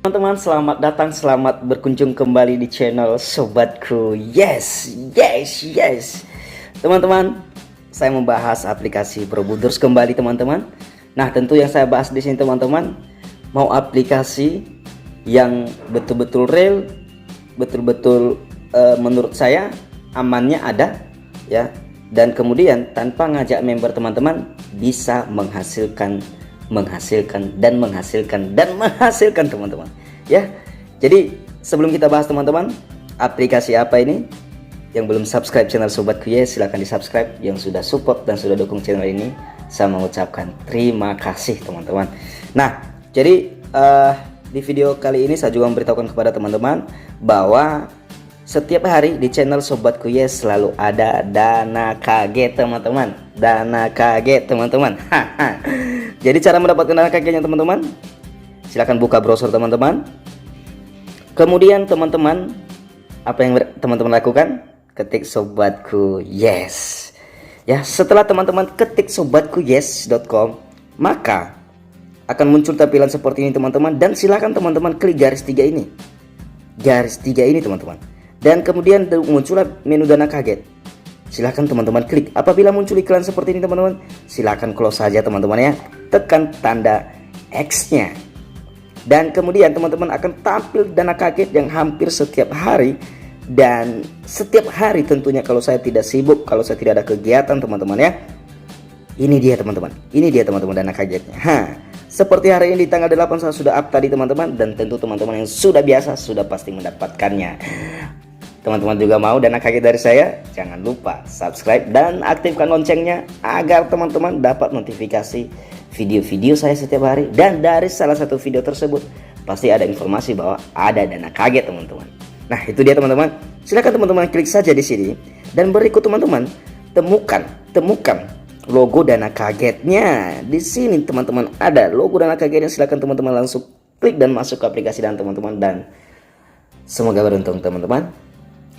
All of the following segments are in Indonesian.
Teman-teman, selamat datang, selamat berkunjung kembali di channel Sobatku. Yes, yes, yes. Teman-teman, saya membahas aplikasi Borobudur kembali, teman-teman. Nah, tentu yang saya bahas di sini, teman-teman, mau aplikasi yang betul-betul real, betul-betul menurut saya amannya ada, ya. Dan kemudian tanpa ngajak member, teman-teman, bisa menghasilkan teman-teman, ya. Jadi sebelum kita bahas, teman-teman, aplikasi apa ini, yang belum subscribe channel Sobatku ya, silahkan di subscribe. Yang sudah support dan sudah dukung channel ini, saya mengucapkan terima kasih, teman-teman. Nah, jadi di video kali ini saya juga memberitahukan kepada teman-teman bahwa setiap hari di channel Sobatku ya selalu ada dana kaget, teman-teman. Dana kaget, teman-teman. Jadi cara mendapatkan dana kagetnya, teman-teman, silahkan buka browser, teman-teman. Kemudian teman-teman, apa yang teman-teman lakukan? Ketik Sobatku Yes. Ya, setelah teman-teman ketik sobatkuyes.com, maka akan muncul tampilan seperti ini, teman-teman. Dan silahkan teman-teman klik garis 3 ini. Garis 3 ini, teman-teman. Dan kemudian muncullah menu dana kaget. Silahkan teman-teman klik. Apabila muncul iklan seperti ini, teman-teman, silahkan close saja, teman-teman ya. Tekan tanda X-nya. Dan kemudian teman-teman akan tampil dana kaget yang hampir setiap hari. Dan setiap hari tentunya kalau saya tidak sibuk, kalau saya tidak ada kegiatan, teman-teman ya. Ini dia, teman-teman. Ini dia, teman-teman, dana kagetnya. Seperti hari ini di tanggal 8 saya sudah up tadi, teman-teman. Dan tentu teman-teman yang sudah biasa sudah pasti mendapatkannya. Teman-teman juga mau dana kaget dari saya? Jangan lupa subscribe dan aktifkan loncengnya agar teman-teman dapat notifikasi video-video saya setiap hari. Dan dari salah satu video tersebut pasti ada informasi bahwa ada dana kaget, teman-teman. Nah, itu dia, teman-teman. Silakan teman-teman klik saja di sini. Dan berikut, teman-teman, temukan logo dana kagetnya. Di sini, teman-teman, ada logo dana kagetnya. Silakan teman-teman langsung klik dan masuk ke aplikasi dan teman-teman. Dan semoga beruntung, teman-teman.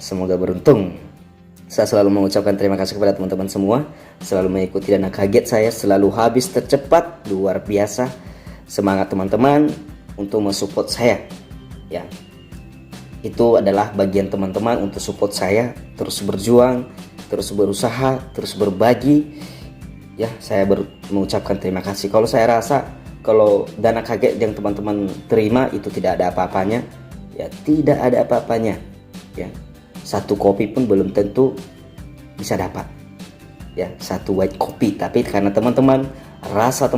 Semoga beruntung. Saya selalu mengucapkan terima kasih kepada teman-teman semua, selalu mengikuti dana kaget saya, selalu habis tercepat, luar biasa. Semangat, teman-teman, untuk mensupport saya. Ya, itu adalah bagian teman-teman untuk support saya, terus berjuang, terus berusaha, terus berbagi. Ya, saya mengucapkan terima kasih. Kalau saya rasa kalau dana kaget yang teman-teman terima itu tidak ada apa-apanya, ya tidak ada apa-apanya. Ya. Satu kopi pun belum tentu bisa dapat, ya, satu white kopi. Tapi karena teman-teman rasa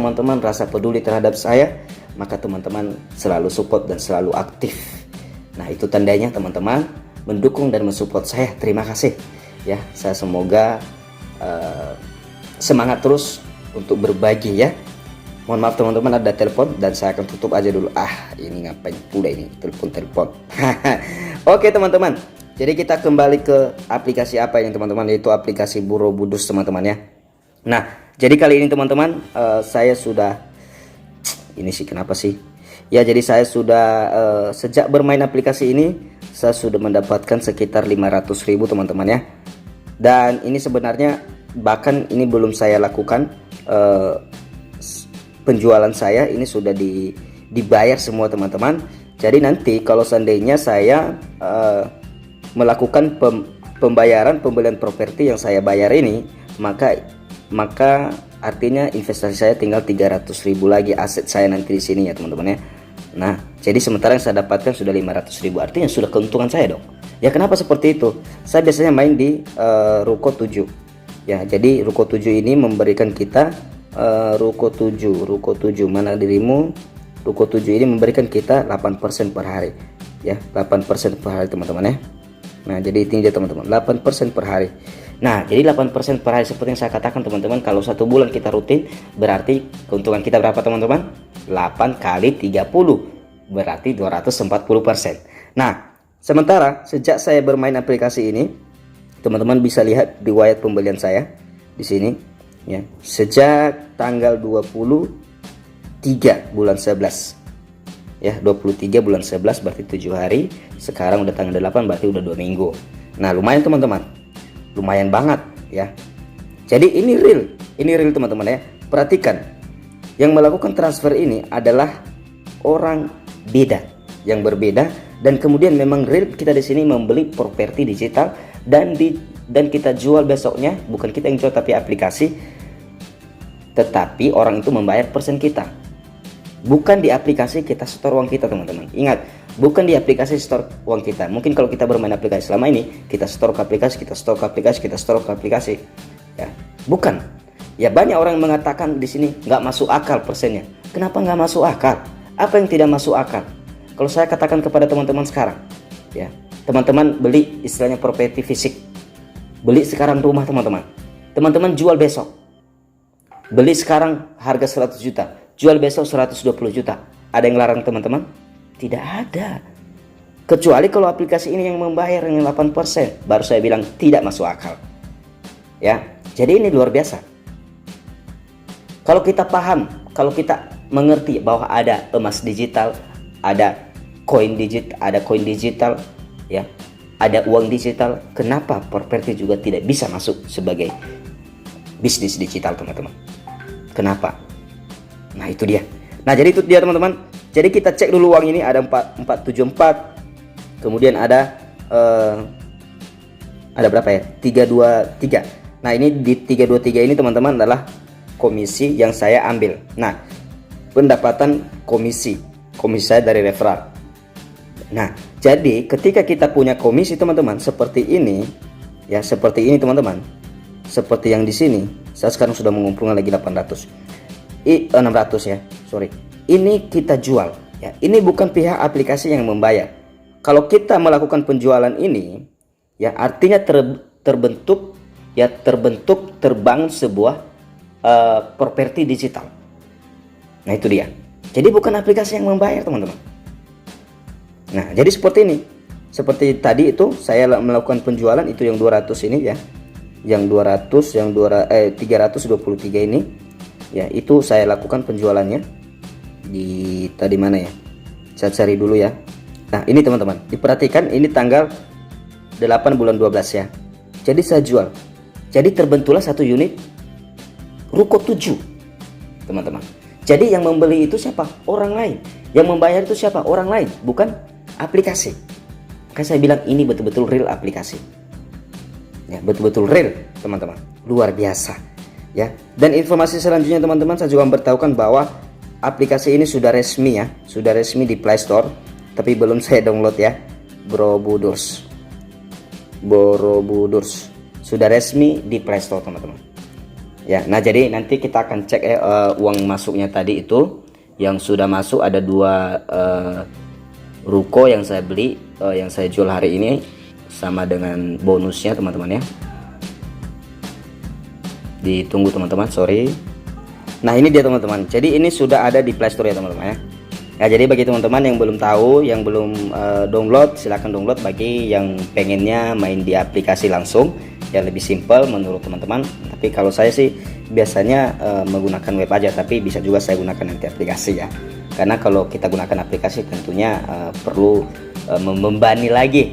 peduli terhadap saya, maka teman-teman selalu support dan selalu aktif. Nah, itu tandanya teman-teman mendukung dan mensupport saya. Terima kasih ya. Saya semoga semangat terus untuk berbagi ya. Mohon maaf, teman-teman, ada telepon dan saya akan tutup aja dulu. Ini ngapain pula ini telepon. Oke, teman-teman. Jadi kita kembali ke aplikasi apa ini, teman-teman, yaitu aplikasi Borobudur, teman-teman ya. Nah, jadi kali ini, teman-teman, saya sudah kenapa sih? Ya, jadi saya sudah sejak bermain aplikasi ini saya sudah mendapatkan sekitar 500.000, teman-teman ya. Dan ini sebenarnya bahkan ini belum saya lakukan penjualan saya, ini sudah dibayar semua, teman-teman. Jadi nanti kalau seandainya saya melakukan pembelian properti yang saya bayar ini, maka artinya investasi saya tinggal 300.000 lagi aset saya nanti di sini ya, teman-teman ya. Nah, jadi sementara yang saya dapatkan sudah 500.000, artinya sudah keuntungan saya dong. Ya, kenapa seperti itu? Saya biasanya main di Ruko 7. Ya, jadi Ruko 7 ini memberikan kita Ruko 7 mana dirimu? Ruko 7 ini memberikan kita 8% per hari. Ya, 8% per hari, teman-teman ya. Nah, jadi ini dia, teman-teman, 8% per hari. Nah, jadi 8% per hari seperti yang saya katakan, teman-teman, kalau 1 bulan kita rutin, berarti keuntungan kita berapa, teman-teman? 8 kali 30 berarti 240%. Nah, sementara sejak saya bermain aplikasi ini, teman-teman bisa lihat riwayat pembelian saya di sini ya. Sejak tanggal 23 bulan 11. Ya, 23 bulan 11 berarti 7 hari. Sekarang udah tanggal 8 berarti udah 2 minggu. Nah, lumayan, teman-teman. Lumayan banget ya. Jadi ini real teman-teman ya. Perhatikan, yang melakukan transfer ini adalah orang beda. yang berbeda, dan kemudian memang real kita di sini membeli properti digital dan kita jual besoknya. Bukan kita yang jual tapi aplikasi, tetapi orang itu membayar persen kita. Bukan di aplikasi kita store uang kita, teman-teman. Ingat, bukan di aplikasi store uang kita. Mungkin kalau kita bermain aplikasi selama ini, kita store ke aplikasi, kita store ke aplikasi, kita store ke aplikasi. Ya, bukan. Ya, banyak orang yang mengatakan di sini nggak masuk akal persennya. Kenapa nggak masuk akal? Apa yang tidak masuk akal? Kalau saya katakan kepada teman-teman sekarang, ya, teman-teman beli istilahnya properti fisik, beli sekarang rumah teman-teman. Teman-teman jual besok. Beli sekarang harga 100 juta, jual besok 120 juta. Ada yang larang teman-teman? Tidak ada. Kecuali kalau aplikasi ini yang membayar yang 8%, baru saya bilang tidak masuk akal. Ya, jadi ini luar biasa. Kalau kita paham, kalau kita mengerti bahwa ada emas digital, ada koin digital, ya, ada uang digital, kenapa properti juga tidak bisa masuk sebagai bisnis digital, teman-teman? Kenapa? Nah, itu dia. Nah, jadi itu dia, teman-teman. Jadi kita cek dulu uang ini ada 474. Kemudian ada berapa ya? 323. Nah, ini di 323 ini, teman-teman, adalah komisi yang saya ambil. Nah, pendapatan komisi saya dari referral. Nah, jadi ketika kita punya komisi, teman-teman, seperti ini, ya, seperti ini, teman-teman. Seperti yang di sini, saya sekarang sudah mengumpulkan lagi 600 ya, sorry. Ini kita jual, ya. Ini bukan pihak aplikasi yang membayar. Kalau kita melakukan penjualan ini, ya, artinya terbangun sebuah properti digital. Nah, itu dia. Jadi bukan aplikasi yang membayar, teman-teman. Nah, jadi seperti ini. Seperti tadi itu saya melakukan penjualan itu yang 200 ini, ya. Yang 323 ini, ya, itu saya lakukan penjualannya di tadi mana ya? Saya cari dulu ya. Nah, ini teman-teman, diperhatikan ini tanggal 8 bulan 12 ya. Jadi saya jual. Jadi terbentuklah satu unit ruko 7, teman-teman. Jadi yang membeli itu siapa? Orang lain. Yang membayar itu siapa? Orang lain, bukan aplikasi. Makanya saya bilang ini betul-betul real aplikasi. Ya, betul-betul real, teman-teman. Luar biasa. Ya. Dan informasi selanjutnya, teman-teman, saya juga memberitahukan bahwa aplikasi ini sudah resmi ya, sudah resmi di Play Store, tapi belum saya download ya. Borobudur sudah resmi di Play Store, teman-teman. Ya, nah jadi nanti kita akan cek uang masuknya tadi itu yang sudah masuk ada 2 ruko yang saya beli, yang saya jual hari ini sama dengan bonusnya, teman-teman ya. Ditunggu, teman-teman, sorry. Nah, ini dia, teman-teman. Jadi ini sudah ada di Play Store ya, teman-teman ya. Ya, jadi bagi teman-teman yang belum tahu, yang belum download, silahkan download. Bagi yang pengennya main di aplikasi langsung, ya lebih simpel menurut teman-teman. Tapi kalau saya sih biasanya menggunakan web aja, tapi bisa juga saya gunakan nanti aplikasi ya. Karena kalau kita gunakan aplikasi tentunya perlu membebani lagi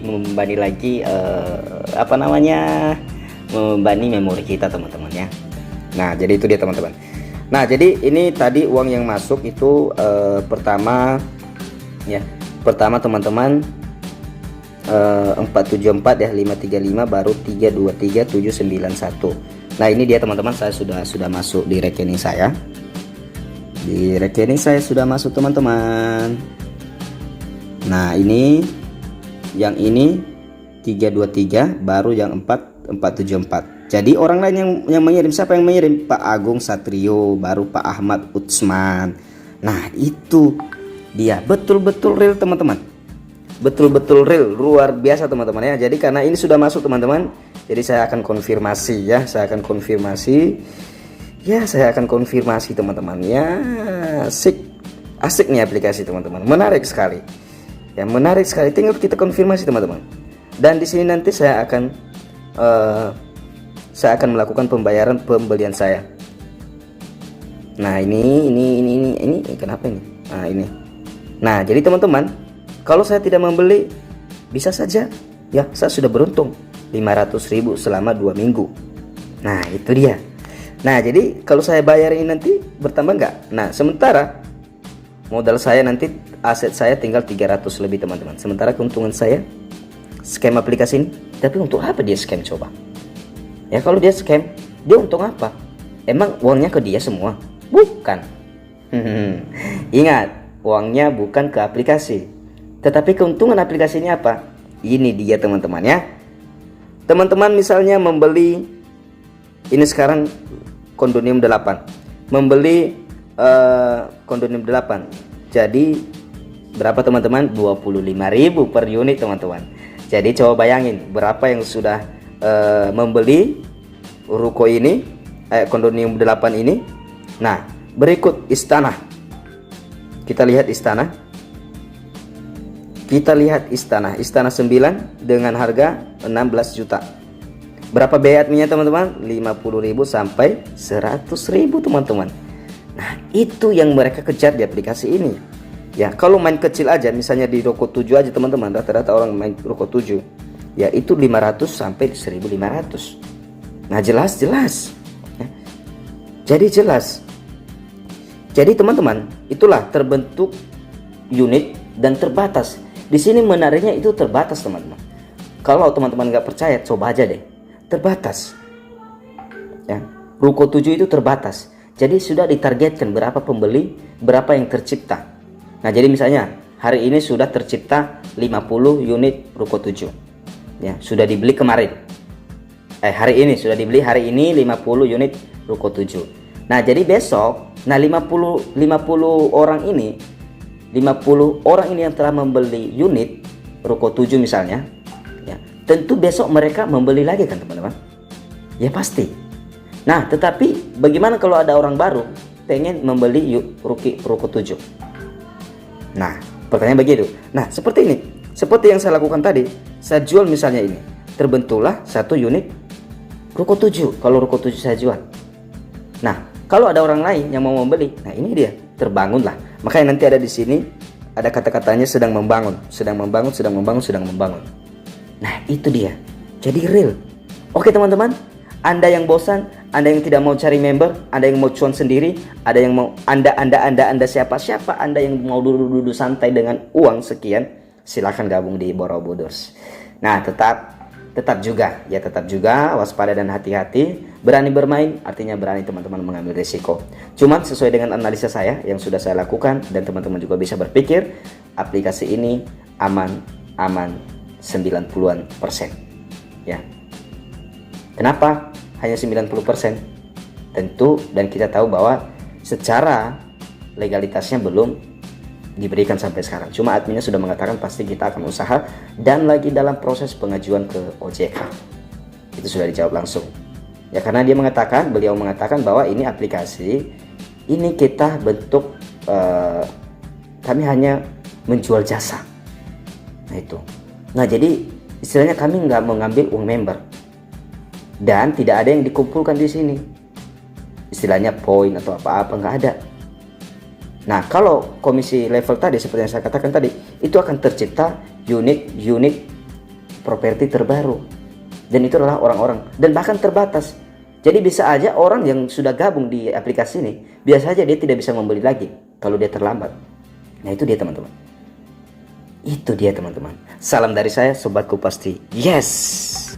membebani memori kita, teman-teman ya. Nah, jadi itu dia, teman-teman. Nah, jadi ini tadi uang yang masuk itu pertama teman-teman 474 ya, 535 baru 323 791. Nah, ini dia, teman-teman, saya sudah masuk di rekening saya. Di rekening saya sudah masuk, teman-teman. Nah, ini yang ini 323 baru yang 474. Jadi orang lain yang mengirim, siapa yang mengirim? Pak Agung Satrio, baru Pak Ahmad Utsman. Nah, itu dia, betul-betul real, teman-teman. Betul-betul real, luar biasa, teman-teman ya. Jadi karena ini sudah masuk, teman-teman, jadi saya akan konfirmasi ya, saya akan konfirmasi teman-teman ya. Asik nih aplikasi, teman-teman, menarik sekali ya, menarik sekali. Tinggal kita konfirmasi, teman-teman. Dan di sini nanti saya akan melakukan pembelian saya. Nah, ini kenapa ini? Nah, ini. Nah, jadi teman-teman, kalau saya tidak membeli, bisa saja ya saya sudah beruntung 500.000 selama 2 minggu. Nah, itu dia. Nah, jadi kalau saya bayar ini nanti bertambah nggak? Nah, sementara modal saya nanti aset saya tinggal 300 lebih teman-teman. Sementara keuntungan saya scam aplikasi ini. Tapi untuk apa dia scam coba? Ya kalau dia scam, dia untung apa? Emang uangnya ke dia semua? Bukan. Ingat, uangnya bukan ke aplikasi. Tetapi keuntungan aplikasi ini apa? Ini dia teman-teman ya. Teman-teman misalnya membeli, ini sekarang kondonium 8. Membeli kondonium 8. Jadi berapa teman-teman? 25.000 per unit teman-teman. Jadi coba bayangin berapa yang sudah membeli ruko ini, kondonium 8 ini. Nah, berikut istana. Kita lihat istana. Istana 9 dengan harga 16 juta. Berapa biaya adminnya teman-teman? 50.000 sampai 100.000 teman-teman. Nah, itu yang mereka kejar di aplikasi ini. Ya, kalau main kecil aja, misalnya di ruko 7 aja teman-teman, rata-rata orang main ruko 7, ya itu 500 sampai 1.500. Nah, jelas. Ya. Jadi jelas. Jadi teman-teman, itulah terbentuk unit dan terbatas. Di sini menariknya itu terbatas teman-teman. Kalau teman-teman nggak percaya, coba aja deh. Terbatas. Ya, ruko 7 itu terbatas. Jadi sudah ditargetkan berapa pembeli, berapa yang tercipta. Nah, jadi misalnya hari ini sudah tercipta 50 unit ruko 7. Ya, sudah dibeli kemarin. Hari ini sudah dibeli, hari ini 50 unit ruko 7. Nah, jadi besok, 50 orang ini, 50 orang ini yang telah membeli unit ruko 7 misalnya, ya, tentu besok mereka membeli lagi kan teman-teman? Ya pasti. Nah, tetapi bagaimana kalau ada orang baru pengen membeli ruko 7? Nah, pertanyaan begitu. Nah, seperti ini. Seperti yang saya lakukan tadi, saya jual misalnya ini. Terbentuklah satu unit ruko 7 kalau ruko 7 saya jual. Nah, kalau ada orang lain yang mau membeli, nah ini dia, terbangunlah. Makanya nanti ada di sini ada kata-katanya sedang membangun. Nah, itu dia. Jadi real. Oke teman-teman, Anda yang bosan, Anda yang tidak mau cari member, Anda yang mau cuan sendiri, ada yang mau Anda siapa Anda yang mau duduk santai dengan uang sekian, silahkan gabung di Borobudurs. Nah, tetap juga waspada dan hati-hati. Berani bermain artinya berani teman-teman mengambil risiko. Cuman sesuai dengan analisa saya yang sudah saya lakukan, dan teman-teman juga bisa berpikir, aplikasi ini aman 90%. Ya. Kenapa hanya 90%? Tentu, dan kita tahu bahwa secara legalitasnya belum diberikan sampai sekarang. Cuma adminnya sudah mengatakan pasti kita akan usaha dan lagi dalam proses pengajuan ke OJK. Itu sudah dijawab langsung. Ya, karena beliau mengatakan bahwa ini aplikasi ini kita bentuk kami hanya menjual jasa. Nah itu. Nah, jadi istilahnya kami nggak mengambil uang member dan tidak ada yang dikumpulkan di sini. Istilahnya poin atau apa-apa nggak ada. Nah, kalau komisi level tadi seperti yang saya katakan tadi, itu akan tercipta unit properti terbaru. Dan itu adalah orang-orang, dan bahkan terbatas. Jadi bisa aja orang yang sudah gabung di aplikasi ini, biasa aja dia tidak bisa membeli lagi kalau dia terlambat. Nah, itu dia teman-teman. Itu dia teman-teman. Salam dari saya, Sobat Kupasti. Yes!